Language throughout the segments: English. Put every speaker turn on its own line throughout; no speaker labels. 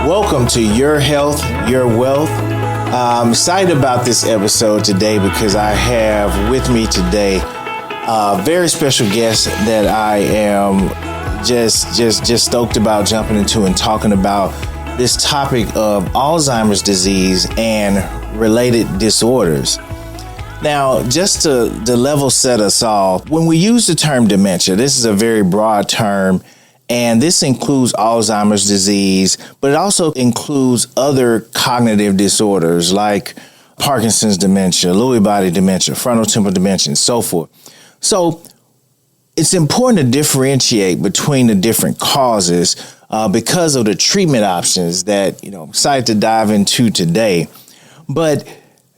Welcome to Your Health, Your Wealth. I'm excited about this episode today because I have with me today a very special guest that I am just stoked about jumping into and talking about this topic of Alzheimer's disease and related disorders. Now, just to level set us all, when we use the term dementia, this is a very broad term, and this includes Alzheimer's disease, but it also includes other cognitive disorders like Parkinson's dementia, Lewy body dementia, frontal temporal dementia, and so forth. So it's important to differentiate between the different causes because of the treatment options that, I'm excited to dive into today. But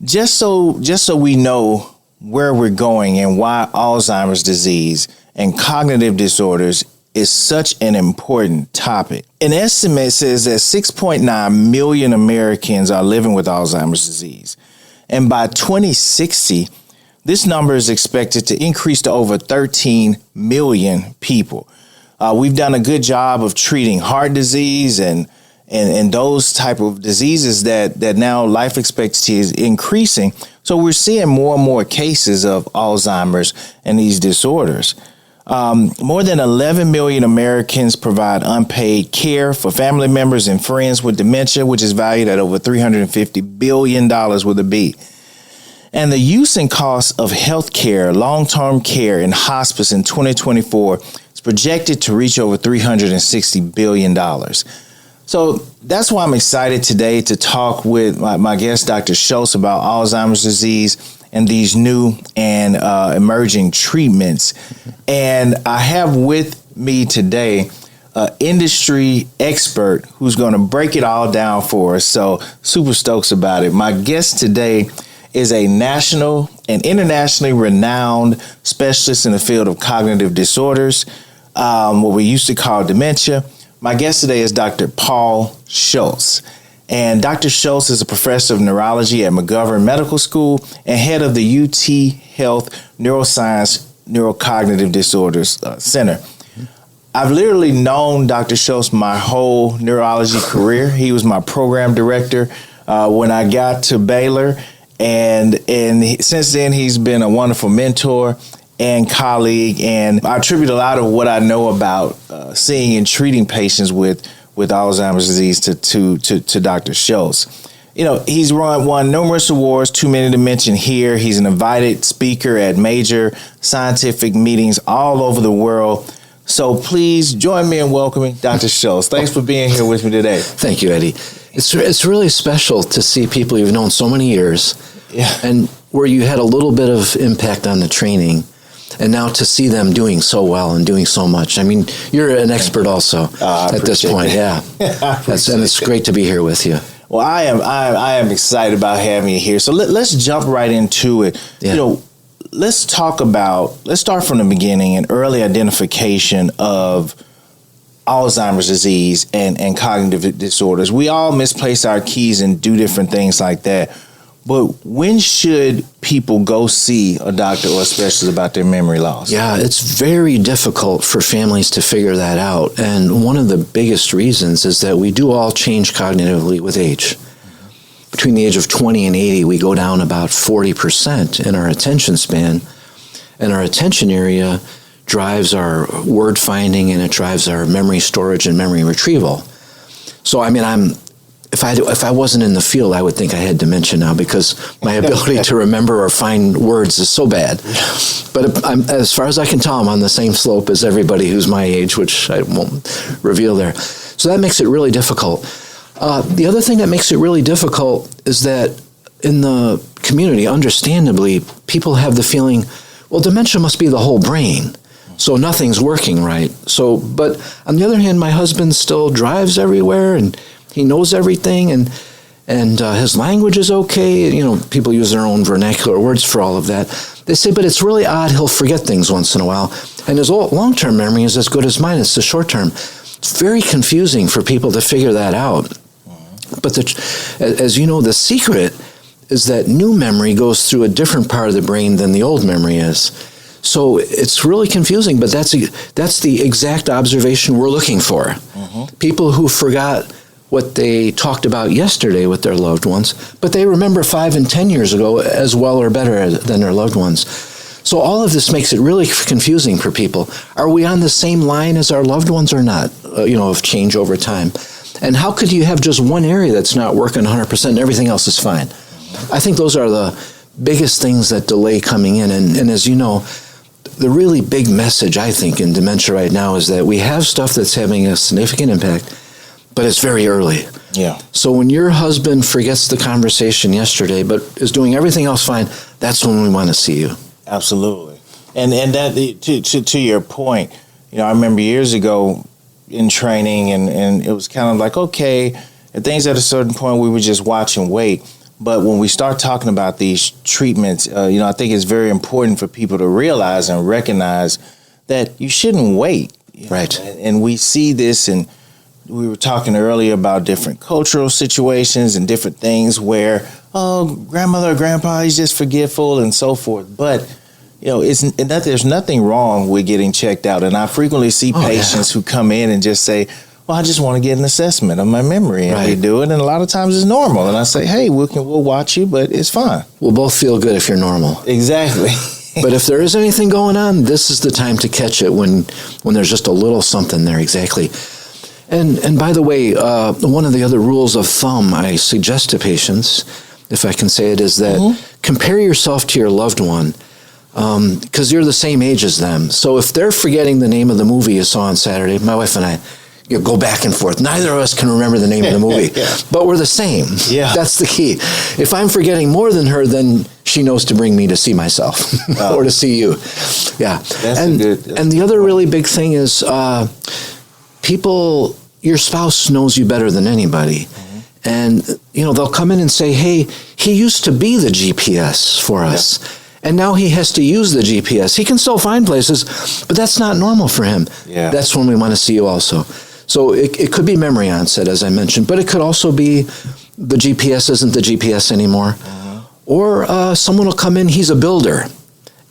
just so we know where we're going and why Alzheimer's disease and cognitive disorders is such an important topic. An estimate says that 6.9 million Americans are living with Alzheimer's disease. And by 2060, this number is expected to increase to over 13 million people. We've done a good job of treating heart disease and those type of diseases that now life expectancy is increasing. So we're seeing more and more cases of Alzheimer's and these disorders. More than 11 million Americans provide unpaid care for family members and friends with dementia, which is valued at over $350 billion with a B. And the use and cost of health care, long-term care, and hospice in 2024 is projected to reach over $360 billion. So that's why I'm excited today to talk with my guest, Dr. Schultz, about Alzheimer's disease and these new and emerging treatments. And I have with me today an industry expert who's going to break it all down for us. So super stoked about it. My guest today is a national and internationally renowned specialist in the field of cognitive disorders, what we used to call dementia. My guest today is Dr. Paul Schultz. And Dr. Schultz is a professor of neurology at McGovern Medical School and head of the UT Health Neuroscience Neurocognitive Disorders Center. I've literally known Dr. Schultz my whole neurology career. He was my program director when I got to Baylor. And since then, he's been a wonderful mentor and colleague. And I attribute a lot of what I know about seeing and treating patients with Alzheimer's disease to Dr. Schultz. He's won numerous awards, too many to mention here. He's an invited speaker at major scientific meetings all over the world. So please join me in welcoming Dr. Schultz. Thanks for being here with me today.
Thank you, Eddie. It's really special to see people you've known so many years, and where you had a little bit of impact on the training, and now to see them doing so well and doing so much. I mean, you're an expert also at this point. Yeah, and it's great to be here with you.
Well, I am excited about having you here. So let's jump right into it. Yeah. Let's start from the beginning and early identification of Alzheimer's disease and cognitive disorders. We all misplace our keys and do different things like that. But when should people go see a doctor or a specialist about their memory loss?
Yeah, it's very difficult for families to figure that out. And one of the biggest reasons is that we do all change cognitively with age. Between the age of 20 and 80, we go down about 40% in our attention span. And our attention area drives our word finding, and it drives our memory storage and memory retrieval. So, I mean, if I wasn't in the field, I would think I had dementia now because my ability to remember or find words is so bad. But as far as I can tell, I'm on the same slope as everybody who's my age, which I won't reveal there. So that makes it really difficult. The other thing that makes it really difficult is that in the community, understandably, people have the feeling, well, dementia must be the whole brain. So nothing's working right. But on the other hand, my husband still drives everywhere and he knows everything and his language is okay. People use their own vernacular words for all of that. They say, but it's really odd. He'll forget things once in a while. And his long-term memory is as good as mine. It's the short-term. It's very confusing for people to figure that out. But as you know, the secret is that new memory goes through a different part of the brain than the old memory is. So it's really confusing, but that's the exact observation we're looking for. Mm-hmm. People who forgot what they talked about yesterday with their loved ones, but they remember 5 and 10 years ago as well or better than their loved ones. So all of this makes it really confusing for people. Are we on the same line as our loved ones or not, of change over time? And how could you have just one area that's not working 100% and everything else is fine? I think those are the biggest things that delay coming in. And as you know, the really big message, I think, in dementia right now is that we have stuff that's having a significant impact, but it's very early.
Yeah.
So when your husband forgets the conversation yesterday, but is doing everything else fine, that's when we want to see you.
Absolutely. And that to your point, I remember years ago in training and it was kind of like, okay, at things at a certain point we would just watch and wait. But when we start talking about these treatments, I think it's very important for people to realize and recognize that you shouldn't wait.
Right.
And we see this, and we were talking earlier about different cultural situations and different things where, grandmother or grandpa, he's just forgetful and so forth. But, there's nothing wrong with getting checked out. And I frequently see patients who come in and just say, well, I just want to get an assessment of my memory. And we do it, and a lot of times it's normal. And I say, hey, we'll watch you, but it's fine.
We'll both feel good if you're normal.
Exactly.
But if there is anything going on, this is the time to catch it when there's just a little something there, exactly. And by the way, one of the other rules of thumb I suggest to patients, if I can say it, is that compare yourself to your loved one, because you're the same age as them. So if they're forgetting the name of the movie you saw on Saturday, my wife and I, go back and forth. Neither of us can remember the name of the movie, but we're the same. Yeah. That's the key. If I'm forgetting more than her, then she knows to bring me to see myself or to see you. Yeah. And the other really big thing is your spouse knows you better than anybody. And, they'll come in and say, hey, he used to be the GPS for us. And now he has to use the GPS. He can still find places, but that's not normal for him. Yeah. That's when we want to see you also. So it could be memory onset, as I mentioned, but it could also be the GPS isn't the GPS anymore. Or someone will come in, he's a builder,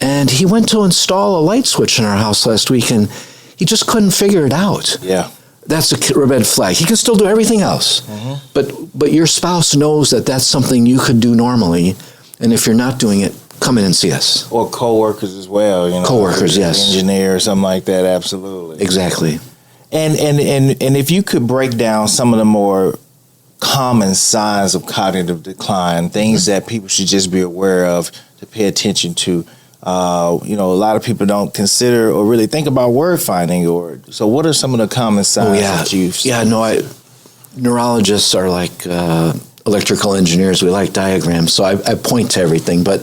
and he went to install a light switch in our house last week, and he just couldn't figure it out. Yeah. That's a red flag. He can still do everything else, but your spouse knows that that's something you could do normally, and if you're not doing it, come in and see us.
Or coworkers as well.
Coworkers, yes.
Engineer or something like that, absolutely.
Exactly.
And if you could break down some of the more common signs of cognitive decline, things that people should just be aware of to pay attention to. A lot of people don't consider or really think about word finding. So what are some of the common signs that you've seen?
Neurologists are like electrical engineers. We like diagrams, so I point to everything. But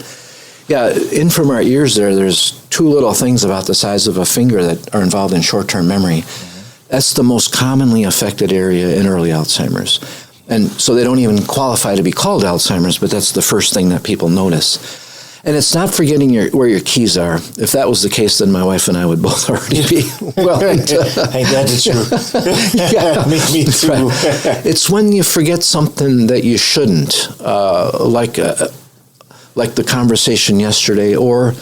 in from our ears there's two little things about the size of a finger that are involved in short-term memory. That's the most commonly affected area in early Alzheimer's. And so they don't even qualify to be called Alzheimer's, but that's the first thing that people notice. And it's not forgetting where your keys are. If that was the case, then my wife and I would both already be well into...
Ain't that the truth?
Yeah.
Me too.
Right. It's when you forget something that you shouldn't, like the conversation yesterday, or,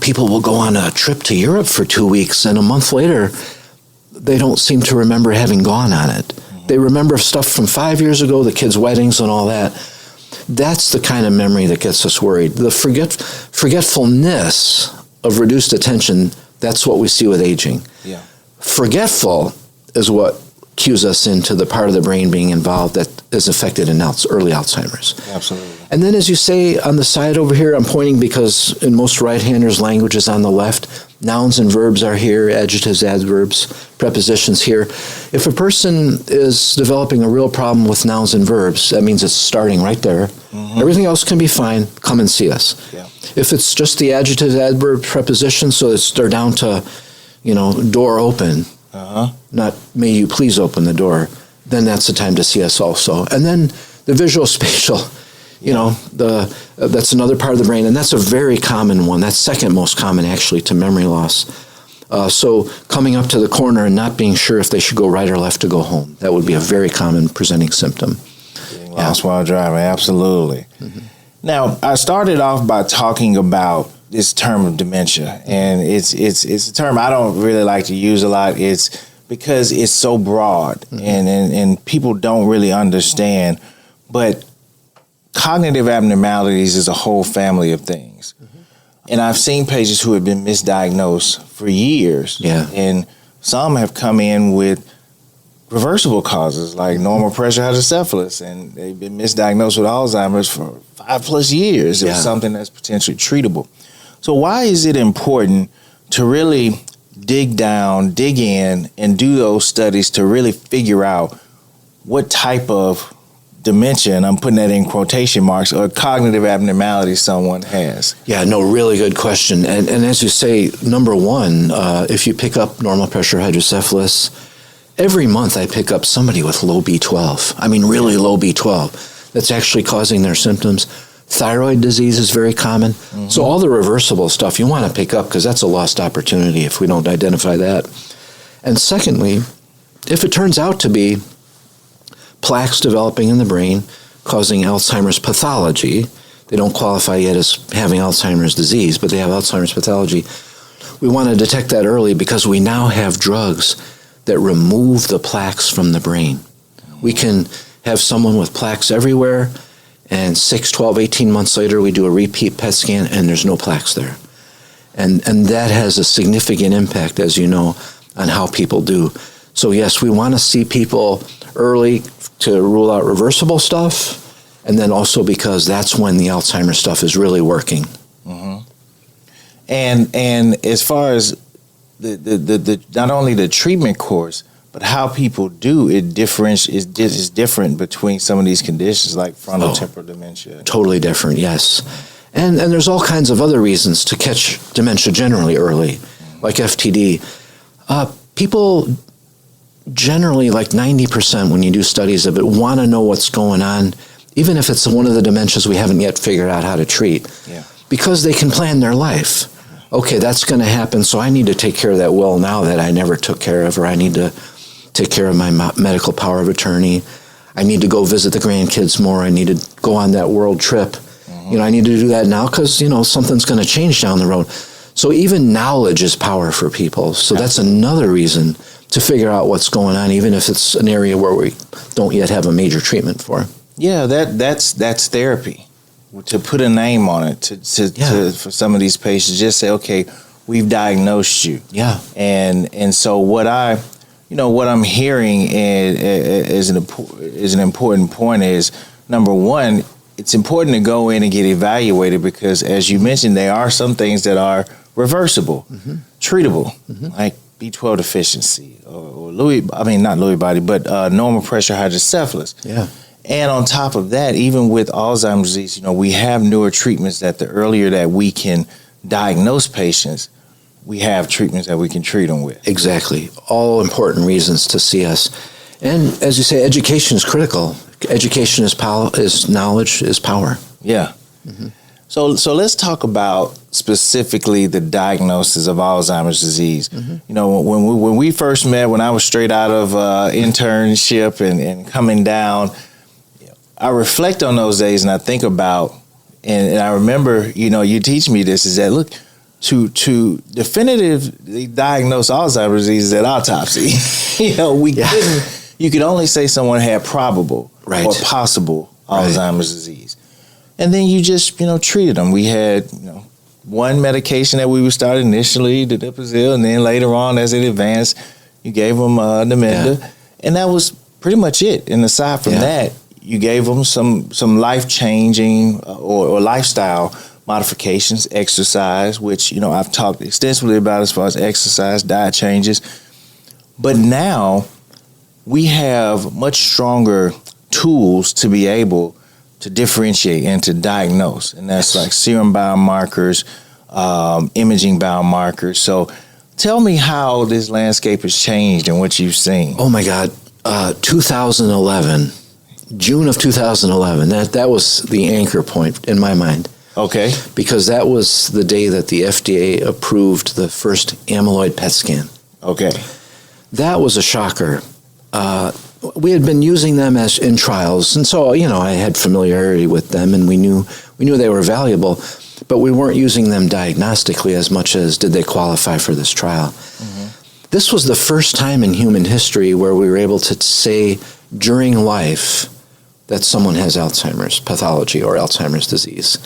people will go on a trip to Europe for 2 weeks, and a month later, they don't seem to remember having gone on it. They remember stuff from 5 years ago, the kids' weddings and all that. That's the kind of memory that gets us worried. The forgetfulness of reduced attention, that's what we see with aging. Yeah. Forgetful is what cues us into the part of the brain being involved that is affected in early Alzheimer's.
Absolutely.
And then as you say on the side over here, I'm pointing because in most right-handers' language is on the left. Nouns and verbs are here, adjectives, adverbs, prepositions here. If a person is developing a real problem with nouns and verbs, that means it's starting right there. Everything else can be fine. Come and see us. Yeah. If it's just the adjectives, adverbs, prepositions, so they're down to, door open, not may you please open the door, then that's the time to see us also. And then the visual spatial, that's another part of the brain, and that's a very common one. That's second most common, actually, to memory loss. So coming up to the corner and not being sure if they should go right or left to go home, that would be a very common presenting symptom.
Getting lost while driving, absolutely. Now, I started off by talking about this term of dementia, and it's a term I don't really like to use a lot. It's because it's so broad and people don't really understand. But cognitive abnormalities is a whole family of things. And I've seen patients who have been misdiagnosed for years.
Yeah.
And some have come in with reversible causes like normal pressure hydrocephalus, and they've been misdiagnosed with Alzheimer's for 5+ years. It was something that's potentially treatable. So why is it important to really dig in, and do those studies to really figure out what type of dementia, and I'm putting that in quotation marks, or cognitive abnormality someone has?
Yeah, no, really good question. And as you say, number one, if you pick up normal pressure hydrocephalus, every month I pick up somebody with low B12. I mean, really low B12. That's actually causing their symptoms. Thyroid disease is very common. So all the reversible stuff you want to pick up, because that's a lost opportunity if we don't identify that. And secondly, if it turns out to be plaques developing in the brain causing Alzheimer's pathology, they don't qualify yet as having Alzheimer's disease, but they have Alzheimer's pathology, we want to detect that early, because we now have drugs that remove the plaques from the brain. We can have someone with plaques everywhere, and 6, 12, 18 months later, we do a repeat PET scan, and there's no plaques there. And that has a significant impact, as you know, on how people do. So yes, we want to see people early to rule out reversible stuff, and then also because that's when the Alzheimer's stuff is really working.
And as far as the not only the treatment course, but how people do it is different between some of these conditions like frontotemporal dementia.
Totally different, yes. And there's all kinds of other reasons to catch dementia generally early, like FTD. People generally, like 90% when you do studies of it, want to know what's going on, even if it's one of the dementias we haven't yet figured out how to treat, because they can plan their life. Okay, that's going to happen, so I need to take care of that will now that I never took care of, or I need to take care of my medical power of attorney. I need to go visit the grandkids more. I need to go on that world trip. I need to do that now because, something's going to change down the road. So even knowledge is power for people. So that's another reason to figure out what's going on, even if it's an area where we don't yet have a major treatment for.
Yeah, that's therapy. To put a name on it, to for some of these patients, just say, okay, we've diagnosed you.
Yeah.
And so what I'm hearing is an important point is, number one, it's important to go in and get evaluated, because as you mentioned, there are some things that are reversible, treatable, like B12 deficiency or not Lewy body, but normal pressure hydrocephalus.
Yeah.
And on top of that, even with Alzheimer's disease, we have newer treatments that the earlier that we can diagnose patients, we have treatments that we can treat them with.
Exactly. All important reasons to see us. And as you say, education is critical. Education is power, knowledge is power.
Yeah. So let's talk about specifically the diagnosis of Alzheimer's disease. When we first met, when I was straight out of internship and coming down, I reflect on those days and I think about, and I remember, you teach me this, is that, look, to definitively diagnose Alzheimer's disease is at autopsy. You could only say someone had probable or possible Alzheimer's disease. And then you just, treated them. We had, one medication that we would start initially, the Deficiency, and then later on as it advanced, you gave them Namenda. And that was pretty much it. And aside from that, you gave them some life-changing or lifestyle modifications, exercise, which, I've talked extensively about as far as exercise, diet changes. But now we have much stronger tools to be able to differentiate and to diagnose. And that's like serum biomarkers, imaging biomarkers. So tell me how this landscape has changed and what you've seen.
Oh my God. 2011, June of 2011, that was the anchor point in my mind.
Okay.
Because that was the day that the FDA approved the first amyloid PET scan.
Okay.
That was a shocker. We had been using them as in trials, and so I had familiarity with them, and we knew they were valuable, but we weren't using them diagnostically as much as did they qualify for this trial. This was the first time in human history where we were able to say during life that someone has Alzheimer's pathology or Alzheimer's disease.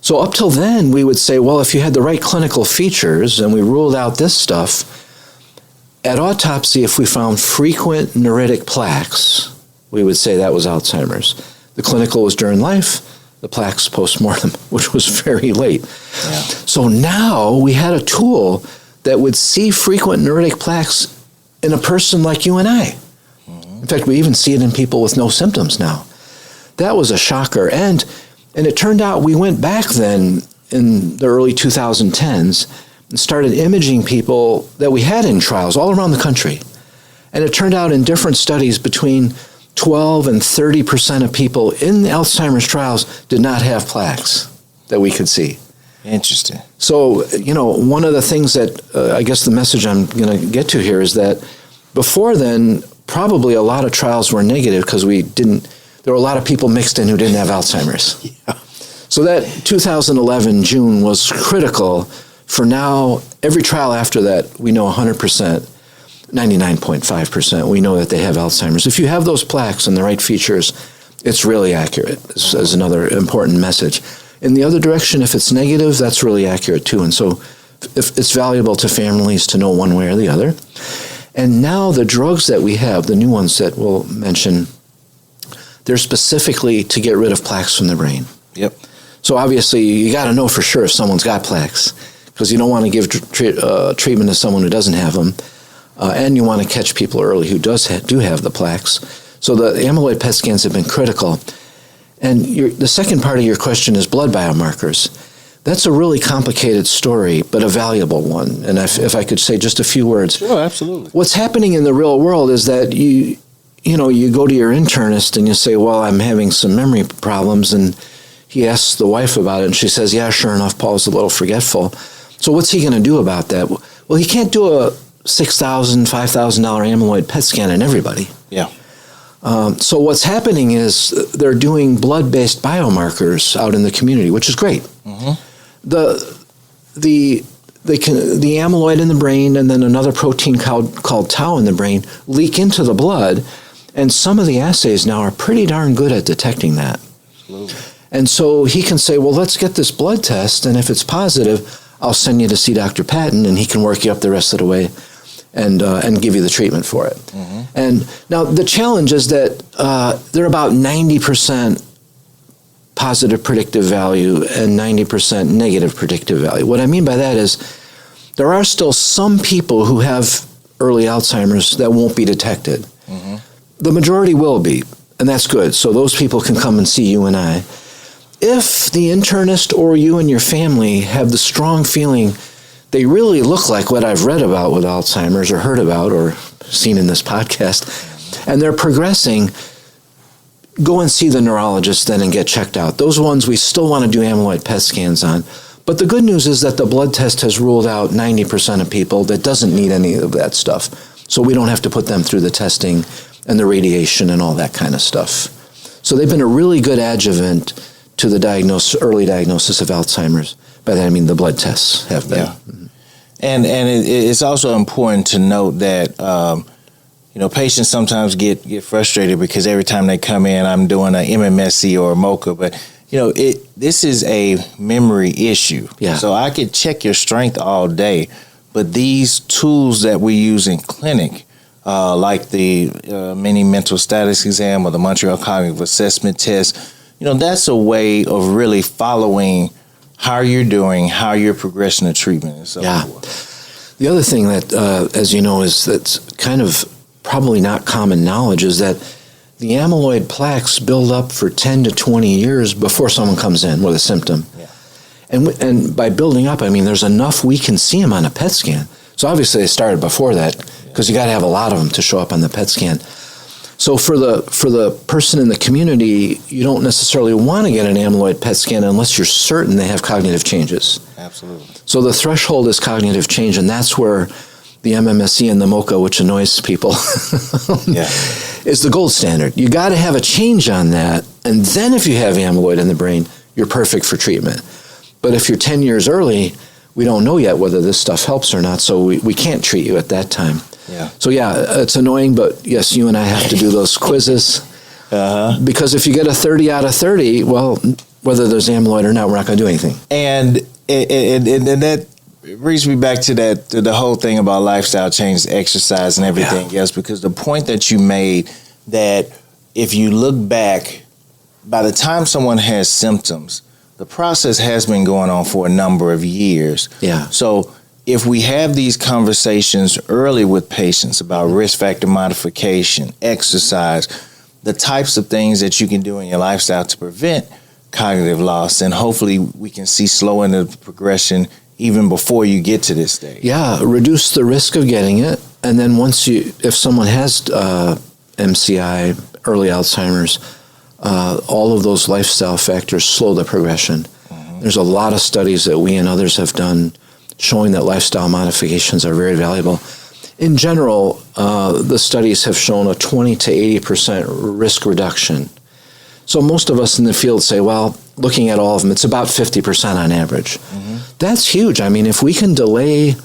So up till then, we would say, well, if you had the right clinical features and we ruled out this stuff, at autopsy, if we found frequent neuritic plaques, we would say that was Alzheimer's. The clinical was during life, the plaques postmortem, which was very late.
Yeah.
So now we had a tool that would see frequent neuritic plaques in a person like you and I. In fact, we even see it in people with no symptoms now. That was a shocker. And it turned out we went back then in the early 2010s and started imaging people that we had in trials all around the country. And it turned out in different studies between 12 and 30% of people in the Alzheimer's trials did not have plaques that we could see.
Interesting.
So, one of the things that I guess the message I'm going to get to here is that before then, probably a lot of trials were negative because there were a lot of people mixed in who didn't have Alzheimer's.
Yeah.
So that 2011 June was critical for now. Every trial after that, we know 100%. 99.5%, we know that they have Alzheimer's. If you have those plaques and the right features, it's really accurate, is another important message. In the other direction, if it's negative, that's really accurate too. And so if it's valuable to families to know one way or the other. And now the drugs that we have, the new ones that we'll mention, they're specifically to get rid of plaques from the brain.
Yep.
So obviously, you got to know for sure if someone's got plaques, because you don't want to give treatment to someone who doesn't have them. And you want to catch people early who do have the plaques. So the amyloid PET scans have been critical. And the second part of your question is blood biomarkers. That's a really complicated story, but a valuable one. And if I could say just a few words.
Sure, absolutely.
What's happening in the real world is that you go to your internist and you say, well, I'm having some memory problems. And he asks the wife about it, and she says, yeah, sure enough, Paul's a little forgetful. So what's he going to do about that? Well, he can't do a $6,000, $5,000 amyloid PET scan in everybody.
Yeah.
So what's happening is they're doing blood-based biomarkers out in the community, which is great. Mm-hmm. The amyloid in the brain and then another protein called tau in the brain leak into the blood, and some of the assays now are pretty darn good at detecting that. Absolutely. And so he can say, well, let's get this blood test, and if it's positive, I'll send you to see Dr. Patton, and he can work you up the rest of the way and give you the treatment for it. Mm-hmm. And now the challenge is that they're about 90% positive predictive value and 90% negative predictive value. What I mean by that is there are still some people who have early Alzheimer's that won't be detected. Mm-hmm. The majority will be, and that's good. So those people can come and see you and I. If the internist or you and your family have the strong feeling they really look like what I've read about with Alzheimer's or heard about or seen in this podcast, and they're progressing, go and see the neurologist then and get checked out. Those ones we still want to do amyloid PET scans on. But the good news is that the blood test has ruled out 90% of people that doesn't need any of that stuff. So we don't have to put them through the testing and the radiation and all that kind of stuff. So they've been a really good adjuvant to the early diagnosis of Alzheimer's. By that I mean the blood tests have been.
Yeah. And it's also important to note that patients sometimes get frustrated because every time they come in, I'm doing an MMSE or a MOCA, but this is a memory issue.
Yeah.
So I could check your strength all day, but these tools that we use in clinic, like the mini mental status exam or the Montreal Cognitive Assessment Test, that's a way of really following how you're doing, how you're progressing the treatment, and so forth.
The other thing that, as you know, that's kind of probably not common knowledge is that the amyloid plaques build up for 10 to 20 years before someone comes in with a symptom. Yeah. And by building up, I mean there's enough we can see them on a PET scan. So obviously they started before that because you got to have a lot of them to show up on the PET scan. So for the person in the community, you don't necessarily want to get an amyloid PET scan unless you're certain they have cognitive changes.
Absolutely.
So the threshold is cognitive change, and that's where the MMSE and the MOCA, which annoys people, is the gold standard. You got to have a change on that, and then if you have amyloid in the brain, you're perfect for treatment. But if you're 10 years early, we don't know yet whether this stuff helps or not, so we can't treat you at that time.
Yeah.
So it's annoying, but yes, you and I have to do those quizzes. Because if you get a 30 out of 30, well, whether there's amyloid or not, we're not going to do anything.
And that brings me back to the whole thing about lifestyle change, exercise, and everything else, because the point that you made that if you look back, by the time someone has symptoms, the process has been going on for a number of years.
Yeah.
So if we have these conversations early with patients about risk factor modification, exercise, the types of things that you can do in your lifestyle to prevent cognitive loss, and hopefully we can see slowing the progression even before you get to this stage.
Yeah, reduce the risk of getting it. And then if someone has MCI, early Alzheimer's, all of those lifestyle factors slow the progression. There's a lot of studies that we and others have done showing that lifestyle modifications are very valuable. In general, the studies have shown a 20 to 80% risk reduction. So most of us in the field say, well, looking at all of them, it's about 50% on average. That's huge. I mean, if we can delay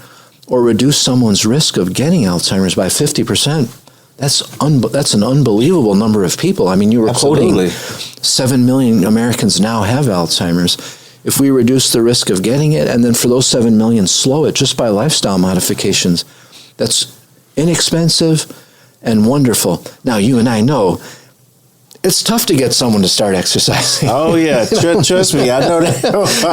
or reduce someone's risk of getting Alzheimer's by 50%, that's an unbelievable number of people. I mean, you were quoting 7 million Americans now have Alzheimer's. If we reduce the risk of getting it, and then for those 7 million slow it just by lifestyle modifications, that's inexpensive and wonderful. Now, you and I know it's tough to get someone to start exercising.
Oh, yeah. Trust me, I know that.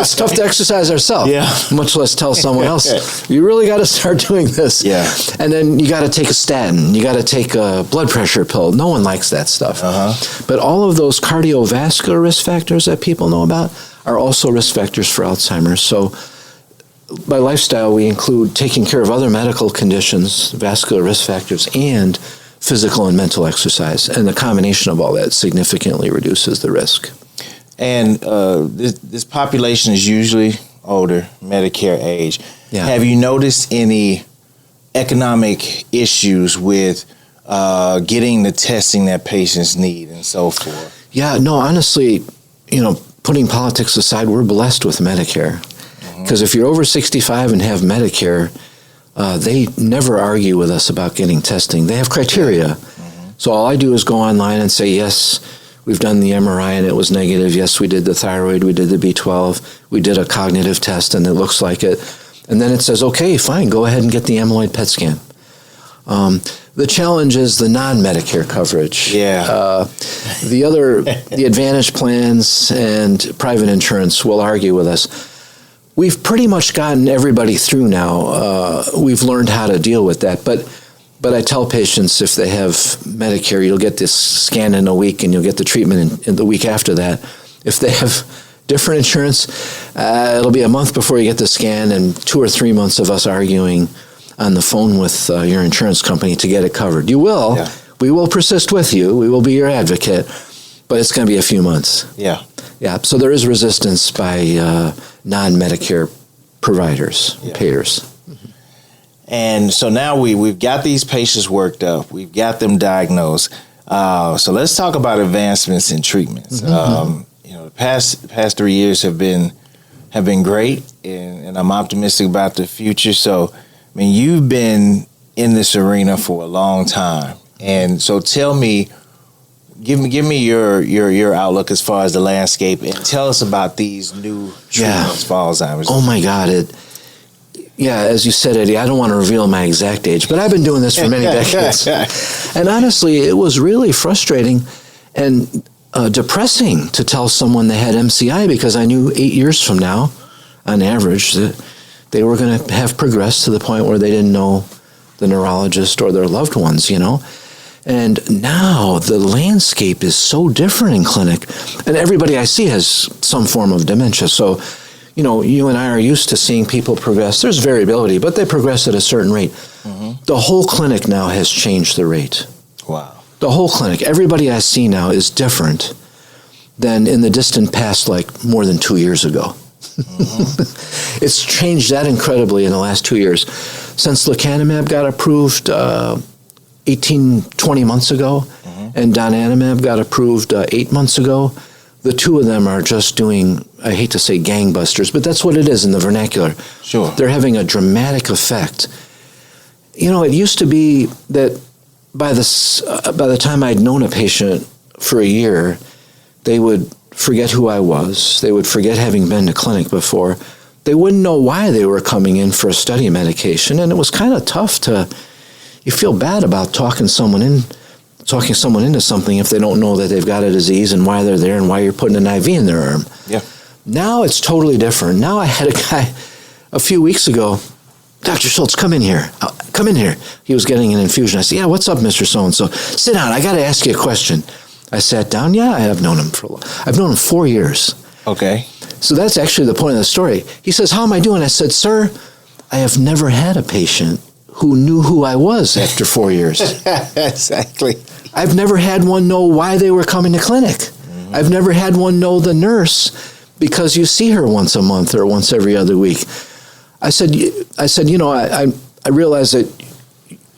It's tough to exercise ourselves, much less tell someone else, you really got to start doing this.
Yeah.
And then you got to take a statin. You got to take a blood pressure pill. No one likes that stuff. But all of those cardiovascular risk factors that people know about are also risk factors for Alzheimer's. So by lifestyle, we include taking care of other medical conditions, vascular risk factors, and physical and mental exercise, and the combination of all that significantly reduces the risk.
And this population is usually older, Medicare age.
Yeah.
Have you noticed any economic issues with getting the testing that patients need and so forth?
Yeah, no, honestly, putting politics aside, we're blessed with Medicare. Because if you're over 65 and have Medicare, they never argue with us about getting testing. They have criteria. So all I do is go online and say, yes, we've done the MRI and it was negative. Yes, we did the thyroid, we did the B12, we did a cognitive test and it looks like it. And then it says, okay, fine, go ahead and get the amyloid PET scan. The challenge is the non-Medicare coverage. The Advantage plans and private insurance will argue with us. We've pretty much gotten everybody through now. We've learned how to deal with that. But I tell patients if they have Medicare, you'll get this scan in a week and you'll get the treatment in the week after that. If they have different insurance, it'll be a month before you get the scan and 2 or 3 months of us arguing on the phone with your insurance company to get it covered. You will. Yeah. We will persist with you. We will be your advocate. But it's going to be a few months.
Yeah.
So there is resistance by non-Medicare providers, payers.
And so now we've got these patients worked up. We've got them diagnosed. So let's talk about advancements in treatments. The past 3 years have been great, and I'm optimistic about the future. So, I mean, you've been in this arena for a long time, and so tell me. Give me your outlook as far as the landscape, and tell us about these new treatments for Alzheimer's.
Oh my God! As you said, Eddie, I don't want to reveal my exact age, but I've been doing this for many decades. And honestly, it was really frustrating and depressing to tell someone they had MCI, because I knew 8 years from now, on average, that they were going to have progressed to the point where they didn't know the neurologist or their loved ones, And now the landscape is so different in clinic, and everybody I see has some form of dementia. So, you and I are used to seeing people progress. There's variability, but they progress at a certain rate. The whole clinic now has changed the rate.
Wow.
The whole clinic, everybody I see now is different than in the distant past, like more than 2 years ago. It's changed that incredibly in the last 2 years. Since lecanemab got approved 20 months ago, and donanemab got approved 8 months ago, the two of them are just doing I hate to say gangbusters, but that's what it is in the vernacular.
Sure.
They're having a dramatic effect. You know, it used to be that by the time I'd known a patient for a year, they would forget who I was. They would forget having been to clinic before. They wouldn't know why they were coming in for a study medication, and it was kind of tough you feel bad about talking someone into something if they don't know that they've got a disease and why they're there and why you're putting an IV in their arm.
Yeah.
Now it's totally different. Now I had a guy a few weeks ago, Dr. Schultz, come in here. Come in here. He was getting an infusion. I said, yeah, what's up, Mr. So-and-so? Sit down. I got to ask you a question. I sat down. Yeah, I've known him 4 years.
Okay.
So that's actually the point of the story. He says, how am I doing? I said, sir, I have never had a patient who knew who I was after 4 years.
Exactly.
I've never had one know why they were coming to clinic. Mm-hmm. I've never had one know the nurse because you see her once a month or once every other week. I said, you know, I realize that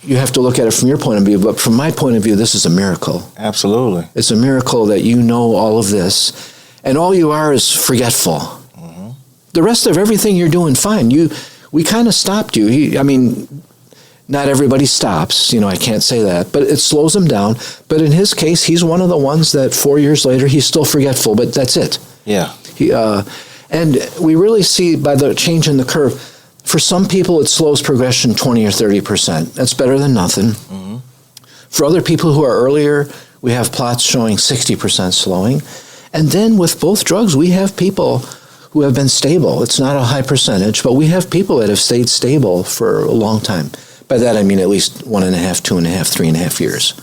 you have to look at it from your point of view, but from my point of view, this is a miracle.
Absolutely.
It's a miracle that you know all of this, and all you are is forgetful. Mm-hmm. The rest of everything you're doing fine. We kind of stopped you. Not everybody stops, I can't say that, but it slows them down. But in his case, he's one of the ones that 4 years later, he's still forgetful, but that's it.
Yeah.
And we really see by the change in the curve, for some people, it slows progression 20 or 30%. That's better than nothing. Mm-hmm. For other people who are earlier, we have plots showing 60% slowing. And then with both drugs, we have people who have been stable. It's not a high percentage, but we have people that have stayed stable for a long time. By that, I mean at least 1.5, 2.5, 3.5 years.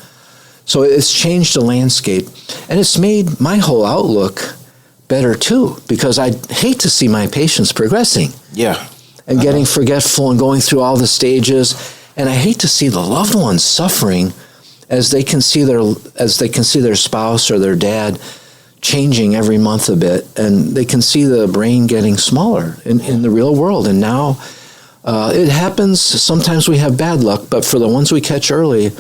So it's changed the landscape, and it's made my whole outlook better too, because I hate to see my patients progressing.
Yeah.
And getting forgetful and going through all the stages, and I hate to see the loved ones suffering as they can see their spouse or their dad changing every month a bit, and they can see the brain getting smaller in the real world. And now it happens. Sometimes we have bad luck, but for the ones we catch early,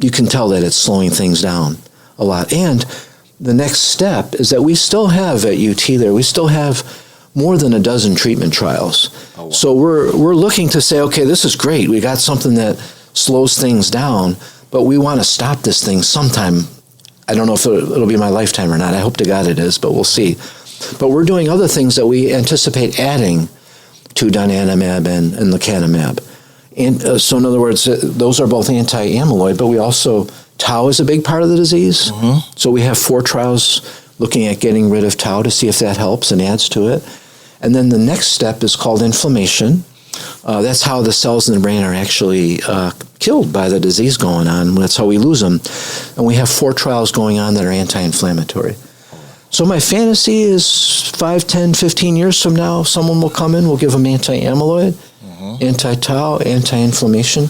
you can tell that it's slowing things down a lot. And the next step is that we still have at UT there, we still have more than a dozen treatment trials. Oh, wow. So we're looking to say, okay, this is great. We got something that slows things down, but we want to stop this thing sometime. I don't know if it'll be my lifetime or not. I hope to God it is, but we'll see. But we're doing other things that we anticipate adding to donanemab and lecanemab. And so in other words, those are both anti-amyloid, but we also, tau is a big part of the disease. Mm-hmm. So we have 4 trials looking at getting rid of tau to see if that helps and adds to it. And then the next step is called inflammation. That's how the cells in the brain are actually killed by the disease going on. That's how we lose them. And we have 4 trials going on that are anti-inflammatory. So my fantasy is 5, 10, 15 years from now, someone will come in, we'll give them anti-amyloid, mm-hmm. anti-tau, anti-inflammation,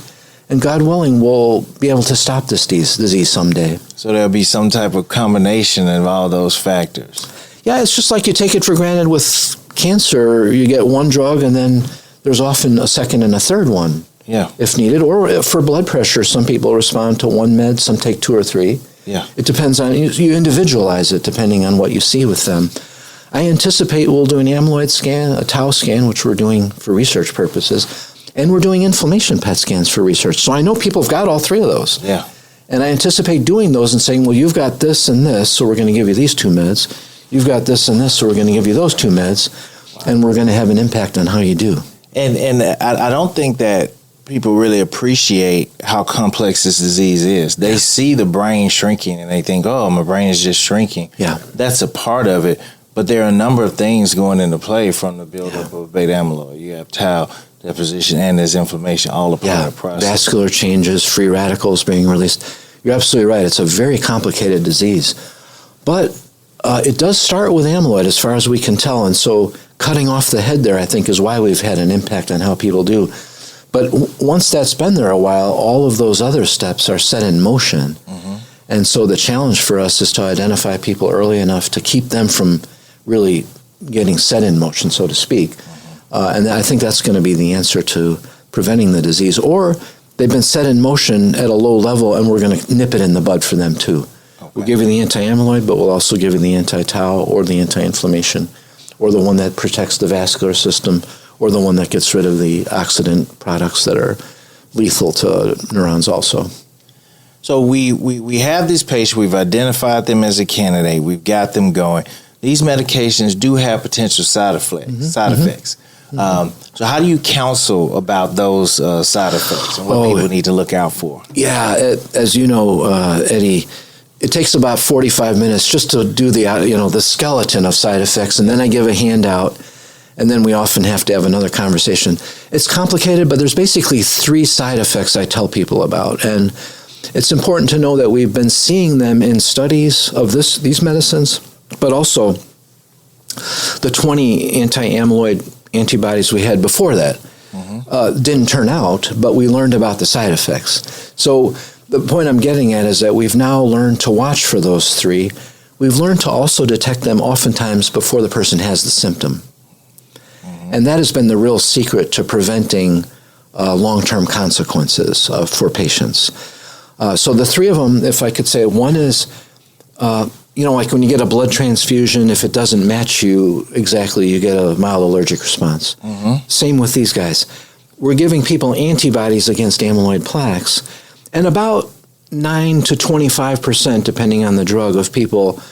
and God willing, we'll be able to stop this disease someday.
So there'll be some type of combination of all those factors.
Yeah, it's just like you take it for granted with cancer. You get one drug, and then there's often a second and a third one, if needed. Or for blood pressure, some people respond to one med, some take 2 or 3.
Yeah.
It depends on, you individualize it depending on what you see with them. I anticipate we'll do an amyloid scan, a tau scan, which we're doing for research purposes, and we're doing inflammation PET scans for research. So I know people have got all 3 of those.
Yeah.
And I anticipate doing those and saying, well, you've got this and this, so we're going to give you these 2 meds. You've got this and this, so we're going to give you those 2 meds, and we're going to have an impact on how you do.
And I don't think that people really appreciate how complex this disease is. They see the brain shrinking and they think, oh, my brain is just shrinking.
Yeah.
That's a part of it. But there are a number of things going into play from the buildup of beta amyloid. You have tau deposition and there's inflammation, all a part of the process.
Vascular changes, free radicals being released. You're absolutely right. It's a very complicated disease. But it does start with amyloid as far as we can tell. And so cutting off the head there, I think, is why we've had an impact on how people do. But once that's been there a while, all of those other steps are set in motion. Mm-hmm. And so the challenge for us is to identify people early enough to keep them from really getting set in motion, so to speak. Mm-hmm. And I think that's going to be the answer to preventing the disease. Or they've been set in motion at a low level, and we're going to nip it in the bud for them too. Okay. We'll give you the anti-amyloid, but we'll also give you the anti-tau or the anti-inflammation or the one that protects the vascular system, or the one that gets rid of the oxidant products that are lethal to neurons also.
So we have this patient, we've identified them as a candidate, we've got them going. These medications do have potential side effects. So how do you counsel about those side effects and what people need to look out for?
Yeah, as you know, Eddie, it takes about 45 minutes just to do the skeleton of side effects, and then I give a handout, and then we often have to have another conversation. It's complicated, but there's basically 3 side effects I tell people about, and it's important to know that we've been seeing them in studies of these medicines, but also the 20 anti-amyloid antibodies we had before that didn't turn out, but we learned about the side effects. So the point I'm getting at is that we've now learned to watch for those 3. We've learned to also detect them oftentimes before the person has the symptom. And that has been the real secret to preventing long-term consequences for patients. So the 3 of them, if I could say, one is, like when you get a blood transfusion, if it doesn't match you exactly, you get a mild allergic response. Same with these guys. We're giving people antibodies against amyloid plaques, and about 9 to 25%, depending on the drug, of people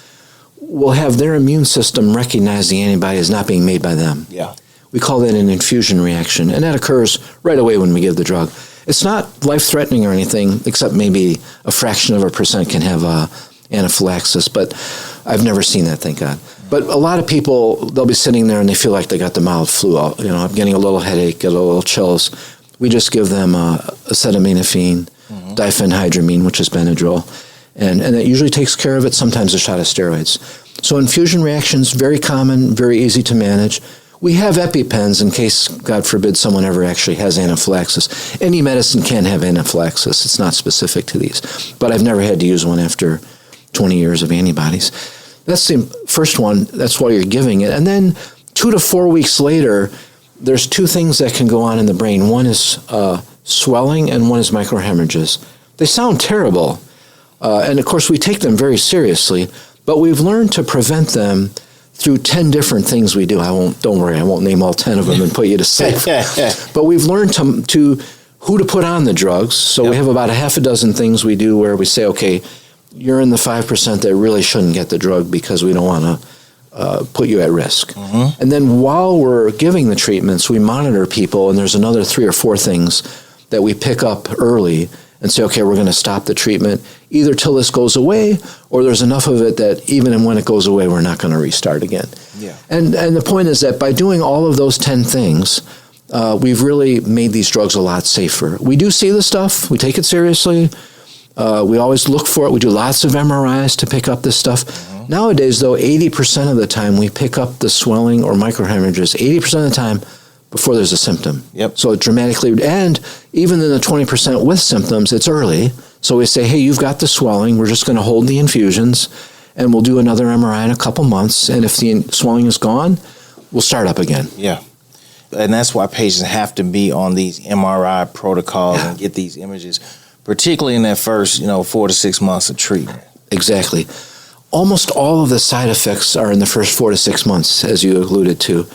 will have their immune system recognize the antibody as not being made by them.
Yeah.
We call that an infusion reaction, and that occurs right away when we give the drug. It's not life-threatening or anything, except maybe a fraction of a percent can have anaphylaxis, but I've never seen that, thank God. But a lot of people, they'll be sitting there and they feel like they got the mild flu. I'm getting a little headache, get a little chills. We just give them acetaminophen, diphenhydramine, which is Benadryl, and that usually takes care of it. Sometimes a shot of steroids. So infusion reactions, very common, very easy to manage. We have EpiPens in case, God forbid, someone ever actually has anaphylaxis. Any medicine can have anaphylaxis. It's not specific to these. But I've never had to use one after 20 years of antibodies. That's the first one. That's why you're giving it. And then 2 to 4 weeks later, there's 2 things that can go on in the brain. One is swelling and one is microhemorrhages. They sound terrible. And of course, we take them very seriously, but we've learned to prevent them through 10 different things we do. Don't worry, I won't name all 10 of them and put you to sleep. But we've learned to who to put on the drugs. So we have about a half a dozen things we do where we say, okay, you're in the 5% that really shouldn't get the drug because we don't want to put you at risk. And then while we're giving the treatments, we monitor people, and there's another 3 or 4 things that we pick up early and say, okay, we're going to stop the treatment either till this goes away, or there's enough of it that even when it goes away, we're not going to restart again. And the point is that by doing all of those 10 things, we've really made these drugs a lot safer. We do see the stuff. We take it seriously. We always look for it. We do lots of MRIs to pick up this stuff. Nowadays, though, 80% of the time we pick up the swelling or microhemorrhages, 80% of the time before there's a symptom. So it dramatically, and even in the 20% with symptoms, it's early. So we say, hey, you've got the swelling. We're just going to hold the infusions, and we'll do another MRI in a couple months. And if the swelling is gone, we'll start up again.
And that's why patients have to be on these MRI protocols and get these images, particularly in that first, 4 to 6 months of treatment.
Exactly. Almost all of the side effects are in the first 4 to 6 months, as you alluded to.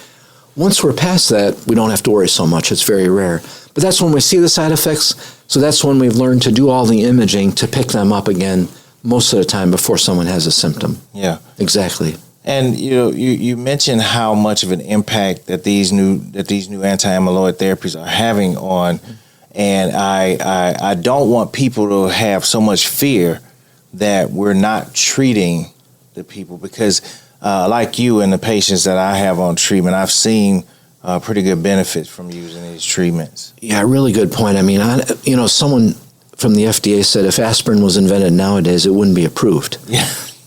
Once we're past that, we don't have to worry so much. It's very rare. But that's when we see the side effects. So that's when we've learned to do all the imaging to pick them up again most of the time before someone has a symptom. Exactly.
And you mentioned how much of an impact that these new anti-amyloid therapies are having on, and I don't want people to have so much fear that we're not treating the people, because like you and the patients that I have on treatment, I've seen pretty good benefits from using these treatments.
Yeah, really good point. I mean, someone from the FDA said if aspirin was invented nowadays, it wouldn't be approved.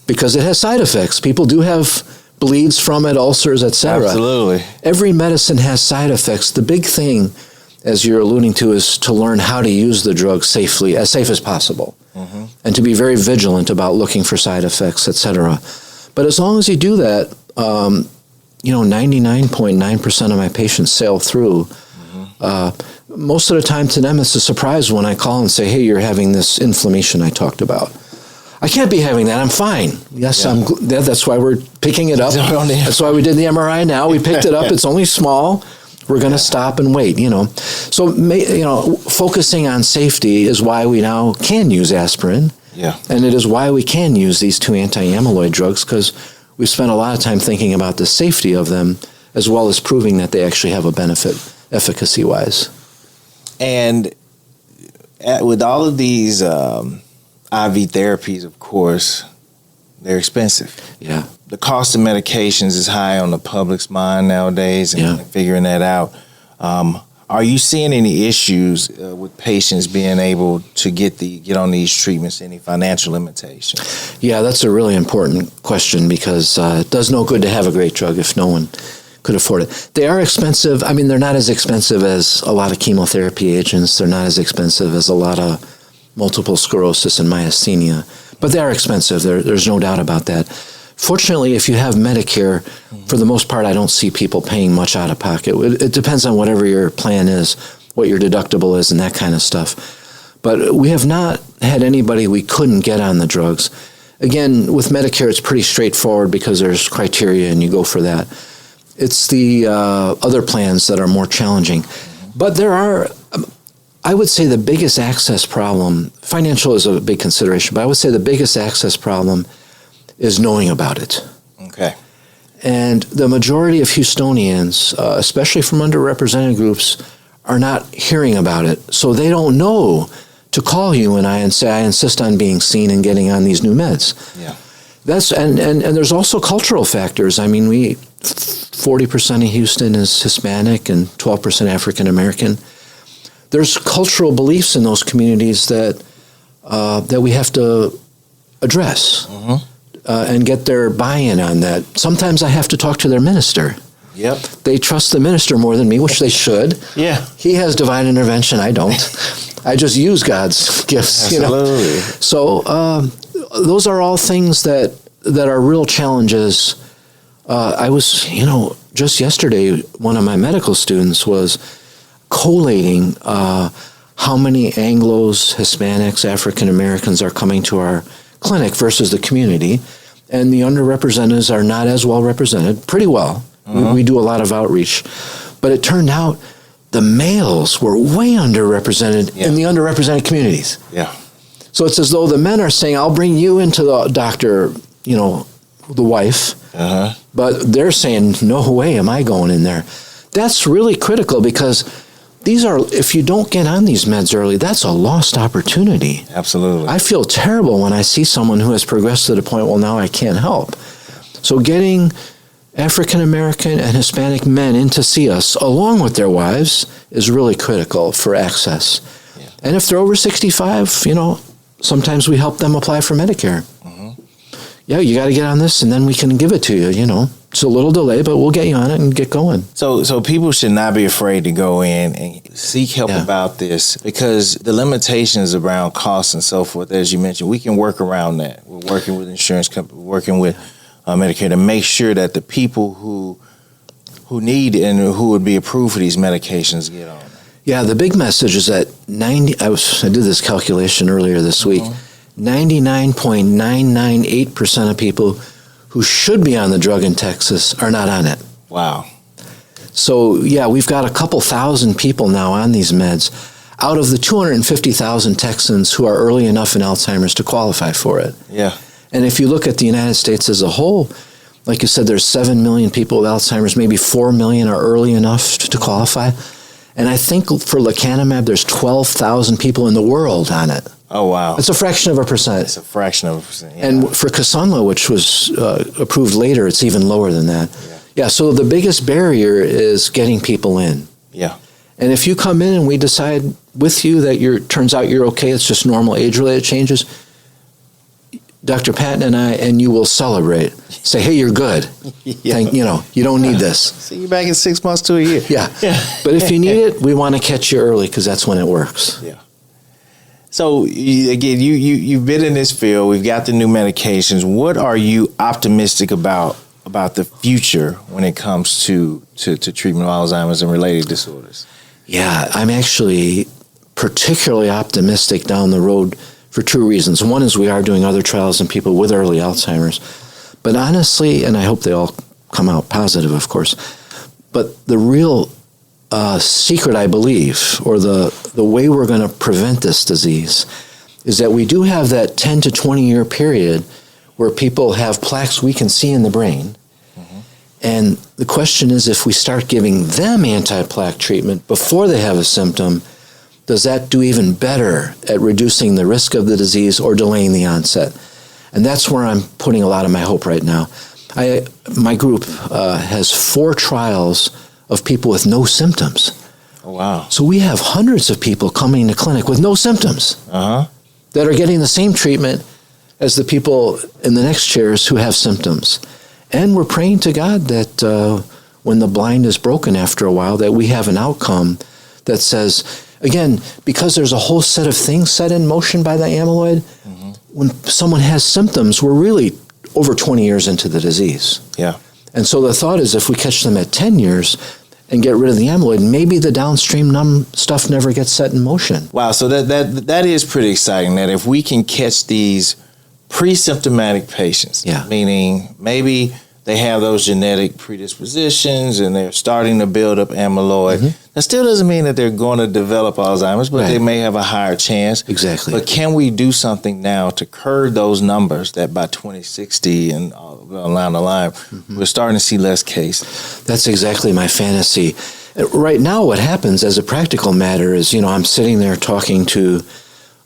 Because it has side effects. People do have bleeds from it, ulcers, etc.
Absolutely.
Every medicine has side effects. The big thing, as you're alluding to, is to learn how to use the drug safely, as safe as possible, and to be very vigilant about looking for side effects, etc. But as long as you do that, 99.9% of my patients sail through. Most of the time to them, it's a surprise when I call and say, hey, you're having this inflammation I talked about. I can't be having that. I'm fine. Yes, that's why we're picking it up. That's why we did the MRI now. We picked it up. It's only small. We're going to stop and wait, So, focusing on safety is why we now can use aspirin.
Yeah.
And it is why we can use these two anti-amyloid drugs, because we've spent a lot of time thinking about the safety of them as well as proving that they actually have a benefit efficacy-wise.
And with all of these IV therapies, of course, they're expensive.
Yeah.
The cost of medications is high on the public's mind nowadays, and figuring that out. Are you seeing any issues with patients being able to get on these treatments? Any financial limitations? Yeah,
that's a really important question, because it does no good to have a great drug if no one could afford it. They are expensive. I mean, they're not as expensive as a lot of chemotherapy agents. They're not as expensive as a lot of multiple sclerosis and myasthenia, but they are expensive. There's no doubt about that. Fortunately, if you have Medicare, for the most part, I don't see people paying much out of pocket. It depends on whatever your plan is, what your deductible is, and that kind of stuff. But we have not had anybody we couldn't get on the drugs. Again, with Medicare, it's pretty straightforward because there's criteria and you go for that. It's the other plans that are more challenging. But there are, I would say the biggest access problem, financial is a big consideration, but I would say the biggest access problem is knowing about it.
Okay.
And the majority of Houstonians, especially from underrepresented groups, are not hearing about it. So they don't know to call you and I and say, I insist on being seen and getting on these new meds.
Yeah.
That's and there's also cultural factors. I mean, 40% of Houston is Hispanic and 12% African American. There's cultural beliefs in those communities that we have to address. And get their buy-in on that. Sometimes I have to talk to their minister.
Yep.
They trust the minister more than me, which they should.
Yeah.
He has divine intervention. I don't. I just use God's gifts.
Absolutely.
So those are all things that are real challenges. I was, just yesterday, one of my medical students was collating how many Anglos, Hispanics, African Americans are coming to our clinic versus the community, and the underrepresented are not as well represented, pretty well. We do a lot of outreach, but it turned out the males were way underrepresented in the underrepresented communities.
Yeah.
So it's as though the men are saying, I'll bring you into the doctor, the wife, but they're saying, no way am I going in there. That's really critical, because if you don't get on these meds early, that's a lost opportunity.
Absolutely.
I feel terrible when I see someone who has progressed to the point, well, now I can't help. So getting African American and Hispanic men in to see us, along with their wives, is really critical for access. Yeah. And if they're over 65, sometimes we help them apply for Medicare. Yeah, you got to get on this, and then we can give it to you, It's a little delay, but we'll get you on it and get going.
So people should not be afraid to go in and seek help about this, because the limitations around costs and so forth, as you mentioned, we can work around that. We're working with insurance companies, working with Medicare to make sure that the people who need and who would be approved for these medications get on.
Yeah, the big message is that I did this calculation earlier this week. 99.998% of people who should be on the drug in Texas are not on it.
Wow.
So, we've got a couple thousand people now on these meds out of the 250,000 Texans who are early enough in Alzheimer's to qualify for it.
Yeah.
And if you look at the United States as a whole, like you said, there's 7 million people with Alzheimer's, maybe 4 million are early enough to qualify. And I think for lecanemab, there's 12,000 people in the world on it.
Oh, wow.
It's a fraction of a percent.
It's a fraction of a percent, yeah.
And for Kisunla, which was approved later, it's even lower than that. Yeah, so the biggest barrier is getting people in.
Yeah.
And if you come in and we decide with you that turns out you're okay, it's just normal age-related changes, Dr. Patton and you will celebrate. Say, hey, you're good. You don't need this.
See you back in 6 months to a year.
Yeah. But if you need it, we want to catch you early, because that's when it works.
Yeah. So, again, you've been in this field. We've got the new medications. What are you optimistic about the future when it comes to treatment of Alzheimer's and related disorders?
Yeah, I'm actually particularly optimistic down the road for two reasons. One is we are doing other trials in people with early Alzheimer's. But honestly, and I hope they all come out positive, of course, but the real secret, I believe, or the way we're going to prevent this disease is that we do have that 10 to 20 year period where people have plaques we can see in the brain. Mm-hmm. And the question is, if we start giving them anti-plaque treatment before they have a symptom, does that do even better at reducing the risk of the disease or delaying the onset? And that's where I'm putting a lot of my hope right now. My group has 4 trials of people with no symptoms.
Oh, wow.
So we have hundreds of people coming to clinic with no symptoms that are getting the same treatment as the people in the next chairs who have symptoms. And we're praying to God that when the blind is broken after a while, that we have an outcome that says, again, because there's a whole set of things set in motion by the amyloid, when someone has symptoms, we're really over 20 years into the disease.
Yeah.
And so the thought is if we catch them at 10 years and get rid of the amyloid, maybe the downstream stuff never gets set in motion.
Wow, so that is pretty exciting, that if we can catch these pre-symptomatic patients, meaning maybe they have those genetic predispositions and they're starting to build up amyloid. That still doesn't mean that they're going to develop Alzheimer's, but they may have a higher chance.
Exactly.
But can we do something now to curb those numbers that by 2060 and along the line, we're starting to see less cases?
That's exactly my fantasy. Right now, what happens as a practical matter is, I'm sitting there talking to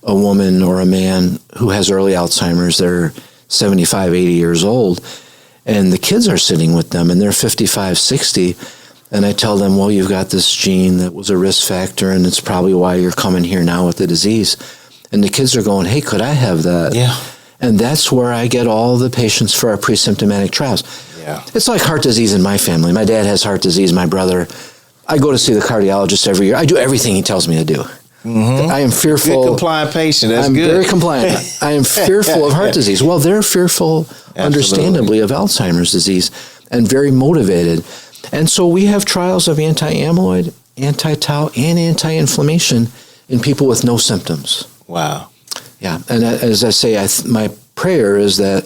a woman or a man who has early Alzheimer's. They're 75, 80 years old. And the kids are sitting with them, and they're 55, 60, and I tell them, well, you've got this gene that was a risk factor, and it's probably why you're coming here now with the disease. And the kids are going, hey, could I have that?
Yeah.
And that's where I get all the patients for our pre-symptomatic trials.
Yeah.
It's like heart disease in my family. My dad has heart disease, my brother. I go to see the cardiologist every year. I do everything he tells me to do. I am fearful.
Good compliant patient. That's
I'm
good.
very compliant. I am fearful of heart disease. Well, they're fearful, understandably, of Alzheimer's disease and very motivated. And so we have trials of anti-amyloid, anti-tau, and anti-inflammation in people with no symptoms.
Wow.
Yeah. And as I say, my prayer is that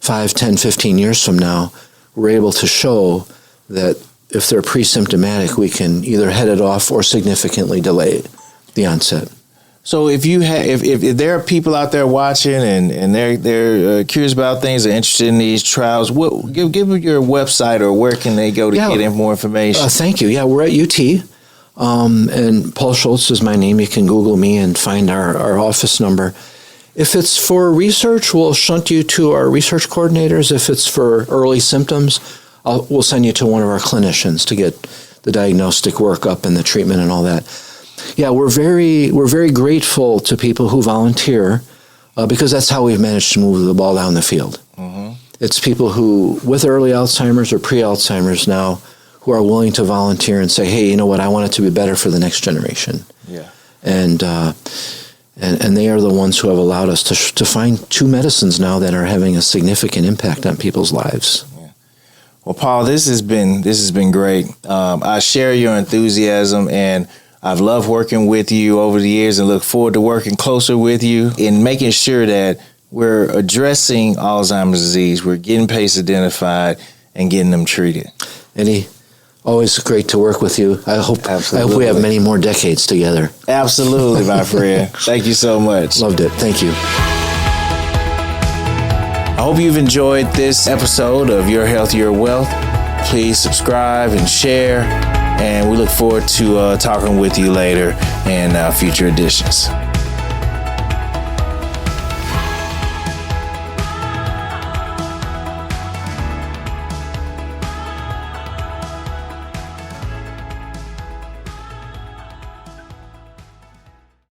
5, 10, 15 years from now, we're able to show that if they're pre-symptomatic, we can either head it off or significantly delay the onset.
So if there are people out there watching and they're curious about things, they're interested in these trials, give them your website or where can they go to get more information?
Thank you. Yeah, we're at UT, and Paul Schultz is my name. You can Google me and find our office number. If it's for research, we'll shunt you to our research coordinators. If it's for early symptoms, we'll send you to one of our clinicians to get the diagnostic workup and the treatment and all that. Yeah, we're very grateful to people who volunteer because that's how we've managed to move the ball down the field. It's people who, with early Alzheimer's or pre-Alzheimer's now, who are willing to volunteer and say, hey, you know what, I want it to be better for the next generation.
Yeah.
And they are the ones who have allowed us to find 2 medicines now that are having a significant impact on people's lives.
Yeah. Well, Paul, this has been great. I share your enthusiasm, and I've loved working with you over the years and look forward to working closer with you in making sure that we're addressing Alzheimer's disease. We're getting patients identified and getting them treated.
Eddie, always great to work with you. I hope we have many more decades together.
Absolutely, my friend. Thank you so much.
Loved it. Thank you.
I hope you've enjoyed this episode of Your Health, Your Wealth. Please subscribe and share. And we look forward to talking with you later in future editions.